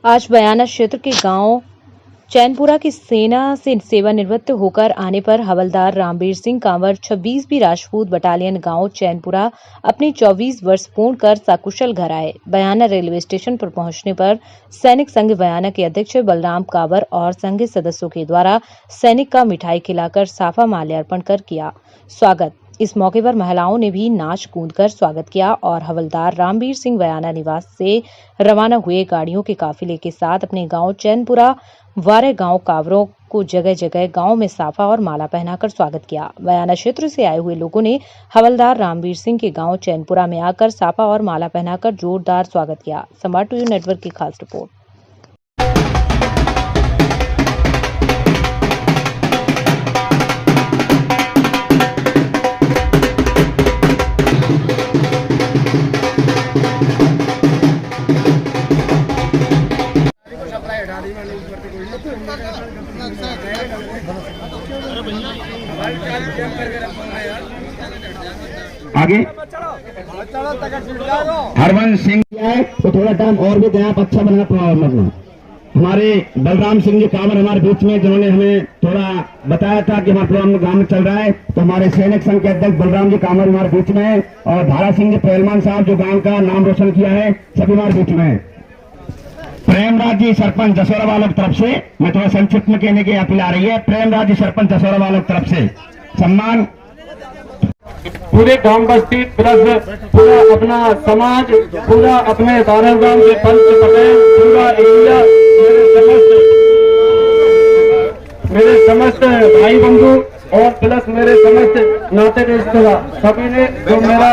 आज बयाना क्षेत्र के गांव चैनपुरा की सेना से सेवानिवृत्त होकर आने पर हवलदार रामवीर सिंह कांवर 26वीं राजपूत बटालियन गांव चैनपुरा अपनी 24 वर्ष पूर्ण कर सकुशल घर आए। बयाना रेलवे स्टेशन पर पहुंचने पर सैनिक संघ बयाना के अध्यक्ष बलराम कांवर और संघ सदस्यों के द्वारा सैनिक का मिठाई खिलाकर साफा माल्यार्पण कर किया स्वागत। इस मौके पर महिलाओं ने भी नाच कूद कर स्वागत किया और हवलदार रामवीर सिंह बयाना निवास से रवाना हुए गाड़ियों के काफिले के साथ अपने गांव चैनपुरा वारे गांव कांवरों को जगह जगह गांव में साफा और माला पहनाकर स्वागत किया। बयाना क्षेत्र से आए हुए लोगों ने हवलदार रामवीर सिंह के गांव चैनपुरा में आकर साफा और माला पहनाकर जोरदार स्वागत किया। संवाद टू यू नेटवर्क की खास रिपोर्ट। आगे हरवंश सिंह है तो थोड़ा टाइम और भी दें आप, अच्छा बना मतलब हमारे बलराम सिंह जी कांवर हमारे बीच में, जिन्होंने हमें थोड़ा बताया था कि हमारा प्रोग्राम गांव में चल रहा है, तो हमारे सैनिक संघ के अध्यक्ष बलराम जी कांवर हमारे बीच में है और धारा सिंह जी पहलवान साहब जो गांव का नाम रोशन किया है, सभी हमारे बीच में है। प्रेमराज जी सरपंच जसोरा वालों की तरफ से मैं थोड़ा संक्षिप्त में कहने की अपील आ रही है। प्रेमराज जी सरपंच जसोरा वालों की तरफ से सम्मान पूरे गांव बस्ती प्लस पूरा अपना समाज, पूरा अपने दानव गांव के पंच पटेल, पूरा इंडिया, मेरे समस्त भाई बंधु और प्लस मेरे समस्त नाते रिश्तेदार सभी ने जो मेरा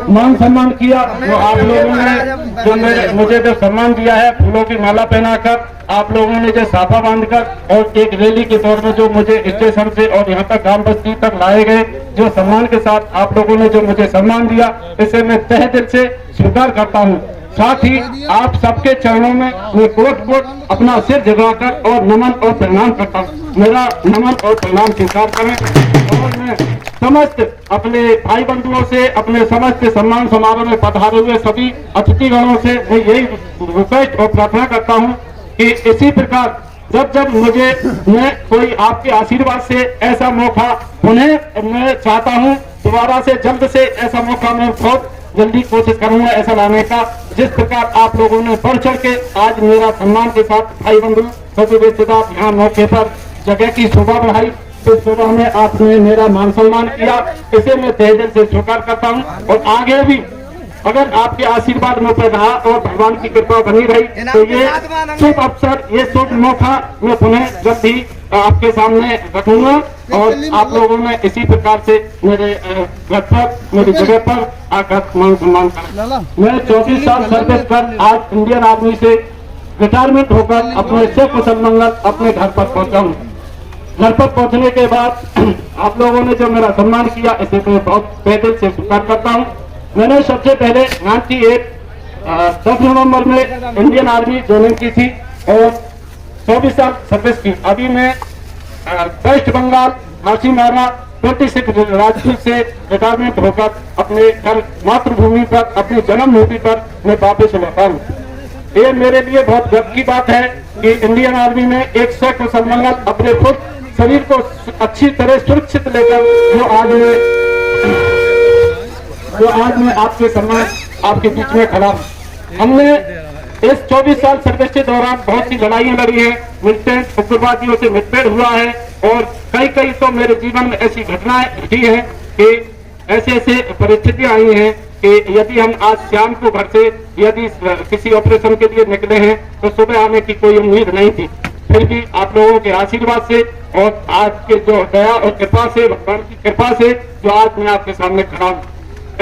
मान सम्मान किया, वो आप लोगों ने जो मुझे जो सम्मान दिया है, फूलों की माला पहनाकर, आप लोगों ने जो साफा बांधकर और एक रैली के तौर में जो मुझे स्टेशन से और यहाँ तक गांव बस्ती तक लाए गए, जो सम्मान के साथ आप लोगों ने जो मुझे सम्मान दिया, इसे मैं तहे दिल से स्वीकार करता हूँ। साथ ही आप सबके चरणों में मैं कोट कोट अपना सिर झुकाकर और नमन और प्रणाम करता हूँ। मेरा नमन और प्रणाम स्वीकार करें और मैं समस्त अपने भाई बंधुओं से, अपने समस्त सम्मान समारोह में पधारे हुए सभी अतिथिगणों से मैं यही रिक्वेस्ट और प्रार्थना करता हूँ कि इसी प्रकार जब जब मैं कोई आपके आशीर्वाद से ऐसा मौका उन्हें मैं चाहता हूँ, दोबारा से जल्द से ऐसा मौका मैं बहुत जल्दी कोशिश करूंगा ऐसा लाने का, जिस प्रकार आप लोगों ने बढ़ चढ़ के आज मेरा सम्मान के साथ भाई बंधु सभी रिश्तेदार यहाँ मौके पर जगह की शोभा बढ़ाई, तो शोभा में आपने मेरा मान सम्मान किया, इसे मैं तहे दिल से स्वीकार करता हूँ। और आगे भी अगर आपके आशीर्वाद मुझ पर रहा और भगवान की कृपा बनी रही, तो ये शुभ अवसर, ये शुभ मौका मैं पुनः जल्द ही आपके सामने रखूंगा और आप लोगों ने इसी प्रकार से मेरे घर पर, मेरी जगह पर आकर मान सम्मान करें। मैं 24 साल सर्विस कर आज इंडियन आर्मी से रिटायरमेंट होकर अपने कुशल मंगल अपने घर पर पहुंचा हूँ। घर पर पहुंचने के बाद आप लोगों ने जो मेरा सम्मान किया, इसे मैं बहुत तहे दिल से स्वीकार करता हूँ। मैंने सबसे पहले 10 नवंबर में इंडियन आर्मी ज्वाइनिंग की थी और 24 साल सर्विस की। अभी मैं वेस्ट बंगाल हाशी मारा 26 राजपूत से रिटायरमेंट होकर अपने घर मातृभूमि पर, अपनी जन्मभूमि पर मैं वापस लौटा हूँ। ये मेरे लिए बहुत गर्व की बात है कि इंडियन आर्मी में एक सकुशल मंगल अपने खुद शरीर को अच्छी तरह सुरक्षित लेकर जो आज मैं आपके सम्मान आपके बीच में खड़ा हूँ। हमने इस 24 साल सर्विस के दौरान बहुत सी लड़ाइयां लड़ी है, मिलिटेंट उग्रवादियों से मुठभेड़ हुआ है और कई तो मेरे जीवन में ऐसी घटनाएं घटी है कि ऐसे परिस्थितियां आई हैं कि यदि हम आज शाम को घर से यदि किसी ऑपरेशन के लिए निकले हैं तो सुबह आने की कोई उम्मीद नहीं थी, फिर भी आप लोगों के आशीर्वाद से और आज के जो दया और कृपा से, भगवान की कृपा से जो आज मैं आपके सामने खड़ा हूँ।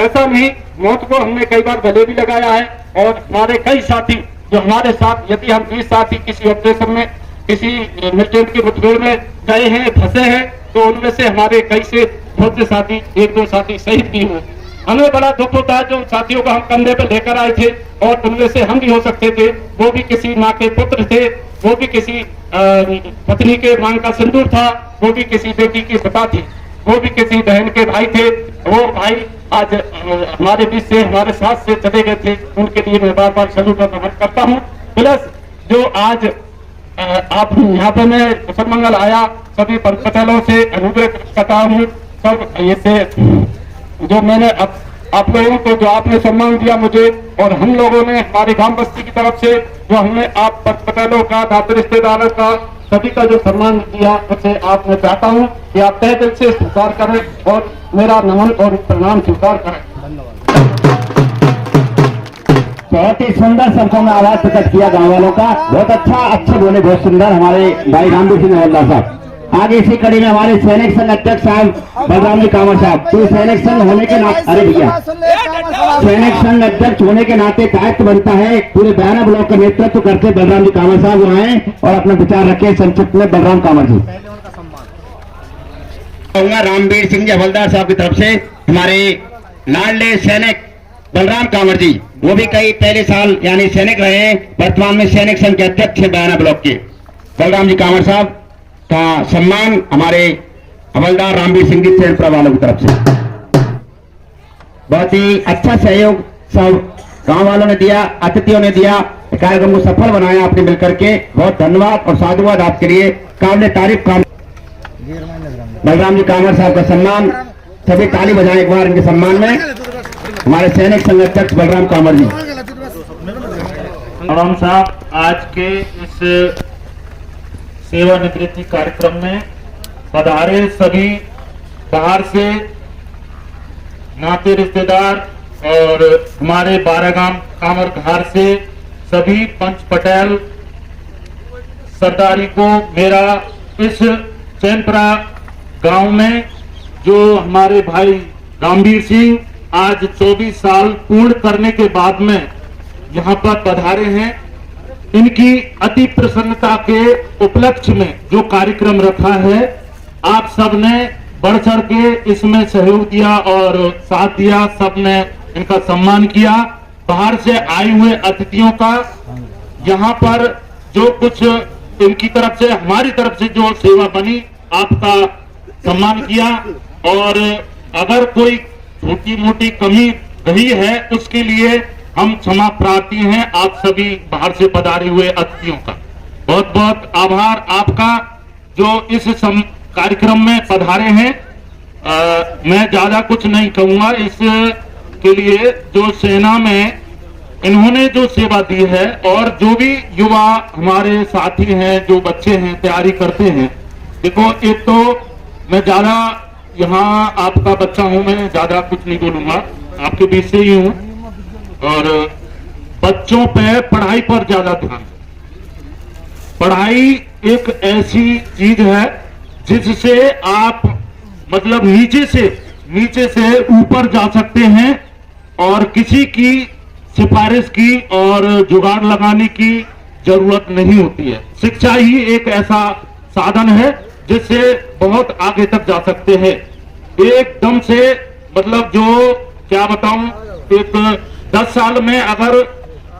ऐसा नहीं, मौत को हमने कई बार गले भी लगाया है और हमारे कई साथी जो हमारे साथ, यदि हम 20 साथी किसी ऑपरेशन में, किसी मिलिटेंट की मुठभेड़ में गए हैं, फंसे हैं, तो उनमें से हमारे कई से बहुत से साथी, 1-2 साथी शहीद भी हुए। हमें बड़ा दुख होता है जो साथियों को हम कंधे पे लेकर आए थे और उनमें से हम भी हो सकते थे, वो भी किसी माँ के पुत्र थे, वो भी किसी पत्नी के मांग का सिंदूर था, वो भी किसी बेटी की पिता थी, वो भी किसी बहन के भाई थे। वो भाई आज हमारे बीच से, हमारे साथ से चले गए थे, उनके लिए मैं बार बार सैल्यूट और नमन करता हूँ। प्लस जो आज आप यहाँ पे मैं कुशल मंगल आया, सभी पटेलों से अनुग्रह करता हूँ। सब ये से जो मैंने आप लोगों को जो आपने सम्मान दिया मुझे, और हम लोगों ने हमारी गांव बस्ती की तरफ से जो हमने आप पटेलों का, नाते रिश्तेदारों का, सभी का जो सम्मान दिया, उसे आप मैं चाहता हूँ कि आप तहे दिल से स्वीकार करें और मेरा नमन और प्रणाम स्वीकार करें। बहुत ही सुंदर शब्दों में आवाज प्रकट किया गांव वालों का, बहुत अच्छे बोले, बहुत सुंदर हमारे भाई रामवीर सिंह हवलदार साहब। आगे इसी कड़ी में हमारे सैनिक संघ अध्यक्ष साहब बलराम जी कांवर साहब, तो सैनिक संघ होने के नाते, अरे भैया, सैनिक संघ अध्यक्ष होने के नाते दायित्व बनता है पूरे बयाना ब्लॉक का नेतृत्व करते बलराम जी कांवर साहब आए और अपना विचार रखे संक्षिप्त में। बलराम कांवर जी, रामवीर सिंह जी हवलदार साहब की तरफ से हमारे लाडले सैनिक बलराम कांवर जी, वो भी कई पहले साल यानी सैनिक रहे हैं, वर्तमान में सैनिक संघ के अध्यक्ष हैं बयाना ब्लॉक के। बलराम जी कांवर साहब का सम्मान हमारे हवलदार रामवीर सिंह जी चैनपुरा वालों की तरफ से। बहुत ही अच्छा सहयोग सब गांव वालों ने दिया, अतिथियों ने दिया, कार्यक्रम को सफल बनाया आपने मिलकर के। बहुत धन्यवाद और साधुवाद आपके लिए, काबिल तारीफ काम। बलराम जी कांवर साहब का सम्मान, सभी ताली बजाएं एक बार इनके सम्मान में। हमारे सैनिक संघ अध्यक्ष बलराम कांवर जी। बलराम साहब, आज के इस सेवानिवृत्ति कार्यक्रम में पधारे सभी बाहर से नाते रिश्तेदार और हमारे बारागाम कांवर घार से सभी पंच पटेल सरदारी को मेरा इस चैनपुरा गांव में जो हमारे भाई रामवीर सिंह आज 24 साल पूर्ण करने के बाद में यहाँ पर पधारे हैं, इनकी अति प्रसन्नता के उपलक्ष्य में जो कार्यक्रम रखा है, आप सबने बढ़ चढ़ के इसमें सहयोग दिया और साथ दिया, सबने इनका सम्मान किया। बाहर से आए हुए अतिथियों का यहाँ पर जो कुछ इनकी तरफ से हमारी तरफ से जो सेवा बनी, आपका सम्मान किया, और अगर कोई छोटी मोटी कमी रही है उसके लिए हम क्षमा प्रार्थी हैं आप सभी बाहर से पधारे हुए अतिथियों का। बहुत बहुत आभार आपका जो इस कार्यक्रम में पधारे हैं। मैं ज्यादा कुछ नहीं कहूंगा, इसके लिए जो सेना में इन्होंने जो सेवा दी है और जो भी युवा हमारे साथी हैं, जो बच्चे हैं तैयारी करते हैं, देखो एक तो मैं ज्यादा यहाँ आपका बच्चा हूं, मैं ज्यादा कुछ नहीं बोलूंगा, आपके बीच से ही हूं, और बच्चों पे पढ़ाई पर ज्यादा ध्यान। पढ़ाई एक ऐसी चीज है जिससे आप मतलब नीचे से ऊपर जा सकते हैं और किसी की सिफारिश की और जुगाड़ लगाने की जरूरत नहीं होती है। शिक्षा ही एक ऐसा साधन है जिससे बहुत आगे तक जा सकते हैं। एकदम से मतलब जो क्या बताऊं, एक 10 साल में अगर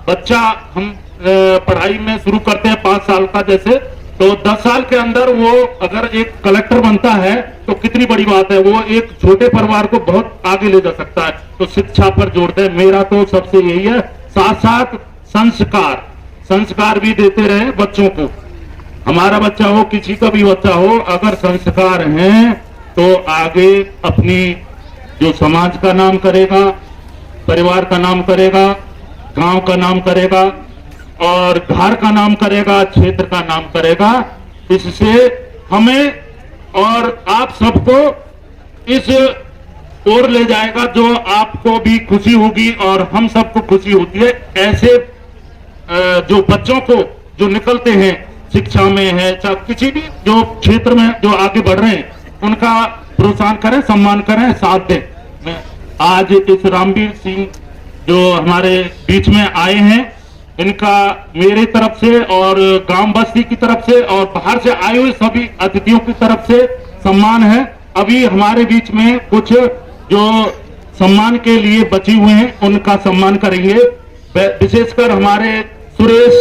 बच्चा हम पढ़ाई में शुरू करते हैं 5 साल का जैसे, तो 10 साल के अंदर वो अगर एक कलेक्टर बनता है तो कितनी बड़ी बात है, वो एक छोटे परिवार को बहुत आगे ले जा सकता है। तो शिक्षा पर जोर दें, मेरा तो सबसे यही है। साथ साथ संस्कार भी देते रहे बच्चों को। हमारा बच्चा हो, किसी का भी बच्चा हो, अगर संस्कार हैं तो आगे अपनी जो समाज का नाम करेगा, परिवार का नाम करेगा, गांव का नाम करेगा और घर का नाम करेगा, क्षेत्र का नाम करेगा। इससे हमें और आप सबको इस ओर ले जाएगा जो आपको भी खुशी होगी और हम सबको खुशी होती है। ऐसे जो बच्चों को जो निकलते हैं शिक्षा में है, चाहे किसी भी जो क्षेत्र में जो आगे बढ़ रहे हैं, उनका प्रोत्साहन करें, सम्मान करें, साथ दें। मैं आज इस रामवीर सिंह जो हमारे बीच में आए हैं, इनका मेरी तरफ से और गांव बस्ती की तरफ से और बाहर से आए हुए सभी अतिथियों की तरफ से सम्मान है। अभी हमारे बीच में कुछ जो सम्मान के लिए बचे हुए हैं उनका सम्मान करेंगे। विशेषकर हमारे सुरेश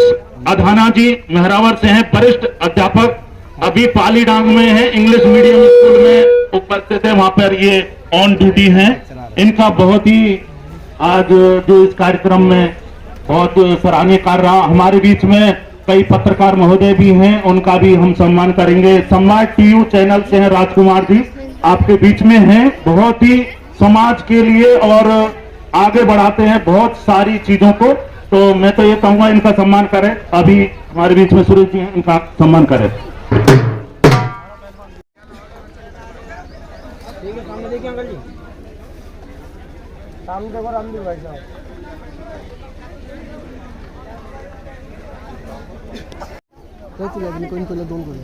अधाना जी मेहरावर से हैं, वरिष्ठ अध्यापक, अभी पालीडांग में है, इंग्लिश मीडियम स्कूल में उपस्थित है, वहां पर ये ऑन ड्यूटी हैं। इनका बहुत ही आज जो इस कार्यक्रम में बहुत सराहनीय कार्य रहा। हमारे बीच में कई पत्रकार महोदय भी हैं, उनका भी हम सम्मान करेंगे। सम्मान टीयू चैनल से हैं राजकुमार जी, आपके बीच में हैं, बहुत ही समाज के लिए और आगे बढ़ाते हैं बहुत सारी चीजों को। तो मैं तो ये कहूंगा इनका सम्मान करें। अभी हमारे बीच में सुरेश जी हैं, इनका सम्मान करें। सामने देखिए अंकल जी, सामने देखो रामदेव भाई साहब। इनको दोनों को ले